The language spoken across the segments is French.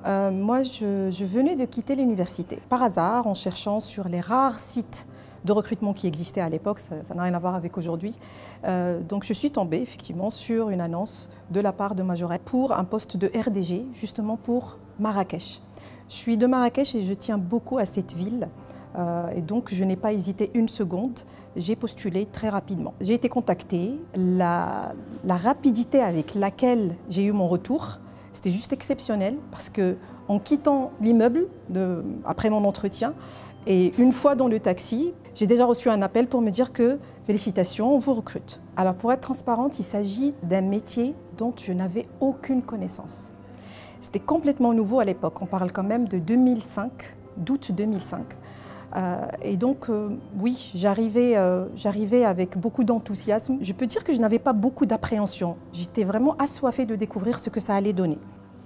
Moi, je venais de quitter l'université. Par hasard, en cherchant sur les rares sites de recrutement qui existaient à l'époque, ça n'a rien à voir avec aujourd'hui. Donc je suis tombée effectivement sur une annonce de la part de Majorel pour un poste de RDG, justement pour Marrakech. Je suis de Marrakech et je tiens beaucoup à cette ville. Et donc je n'ai pas hésité une seconde, j'ai postulé très rapidement. J'ai été contactée, la rapidité avec laquelle j'ai eu mon retour, c'était juste exceptionnel parce qu'en quittant l'immeuble après mon entretien et une fois dans le taxi, j'ai déjà reçu un appel pour me dire que félicitations, on vous recrute. Alors pour être transparente, il s'agit d'un métier dont je n'avais aucune connaissance. C'était complètement nouveau à l'époque, on parle quand même de 2005, d'août 2005. Et donc, oui, j'arrivais avec beaucoup d'enthousiasme. Je peux dire que je n'avais pas beaucoup d'appréhension. J'étais vraiment assoiffée de découvrir ce que ça allait donner.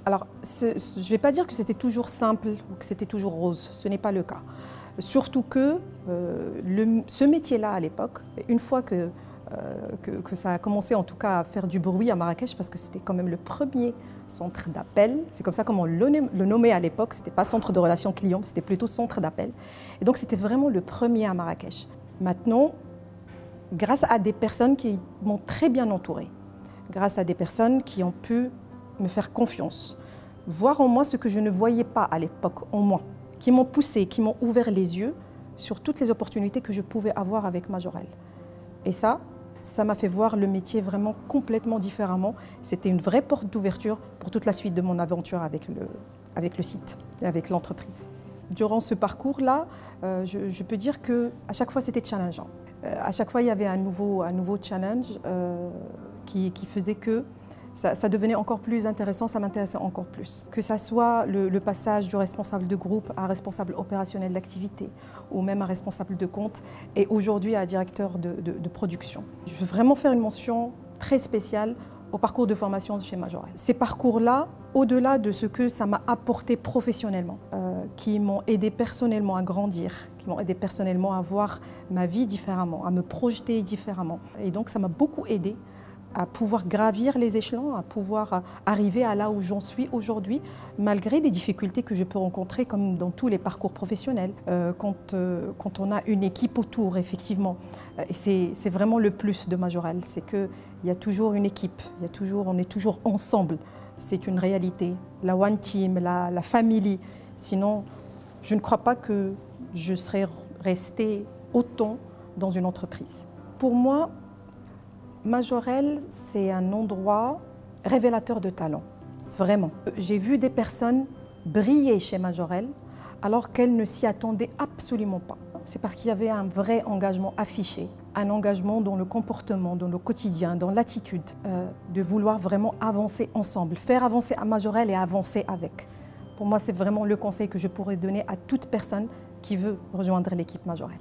Alors, je ne vais pas dire que c'était toujours simple ou que c'était toujours rose. Ce n'est pas le cas. Surtout que ce métier-là, à l'époque, une fois que ça a commencé en tout cas à faire du bruit à Marrakech, parce que c'était quand même le premier centre d'appel. C'est comme ça qu'on le nommait à l'époque. Ce n'était pas centre de relations clients, c'était plutôt centre d'appel. Et donc c'était vraiment le premier à Marrakech. Maintenant, grâce à des personnes qui m'ont très bien entourée, grâce à des personnes qui ont pu me faire confiance, voir en moi ce que je ne voyais pas à l'époque en moi, qui m'ont poussé, qui m'ont ouvert les yeux sur toutes les opportunités que je pouvais avoir avec Majorel. Et ça m'a fait voir le métier vraiment complètement différemment. C'était une vraie porte d'ouverture pour toute la suite de mon aventure avec le site et avec l'entreprise. Durant ce parcours-là, je peux dire qu'à chaque fois, c'était challengeant. À chaque fois, il y avait un nouveau challenge qui faisait que ça devenait encore plus intéressant, ça m'intéressait encore plus. Que ça soit le passage du responsable de groupe à responsable opérationnel d'activité ou même à responsable de compte et aujourd'hui à directeur de production. Je veux vraiment faire une mention très spéciale au parcours de formation chez Majorel. Ces parcours-là, au-delà de ce que ça m'a apporté professionnellement, qui m'ont aidé personnellement à grandir, qui m'ont aidé personnellement à voir ma vie différemment, à me projeter différemment. Et donc ça m'a beaucoup aidé à pouvoir gravir les échelons, à pouvoir arriver à là où j'en suis aujourd'hui, malgré des difficultés que je peux rencontrer, comme dans tous les parcours professionnels, quand on a une équipe autour, effectivement. Et c'est vraiment le plus de Majorel, c'est qu'il y a toujours une équipe, on est toujours ensemble. C'est une réalité, la one team, la famille. Sinon, je ne crois pas que je serais restée autant dans une entreprise. Pour moi, Majorel, c'est un endroit révélateur de talent, vraiment. J'ai vu des personnes briller chez Majorel alors qu'elles ne s'y attendaient absolument pas. C'est parce qu'il y avait un vrai engagement affiché, un engagement dans le comportement, dans le quotidien, dans l'attitude, de vouloir vraiment avancer ensemble, faire avancer à Majorel et avancer avec. Pour moi, c'est vraiment le conseil que je pourrais donner à toute personne qui veut rejoindre l'équipe Majorel.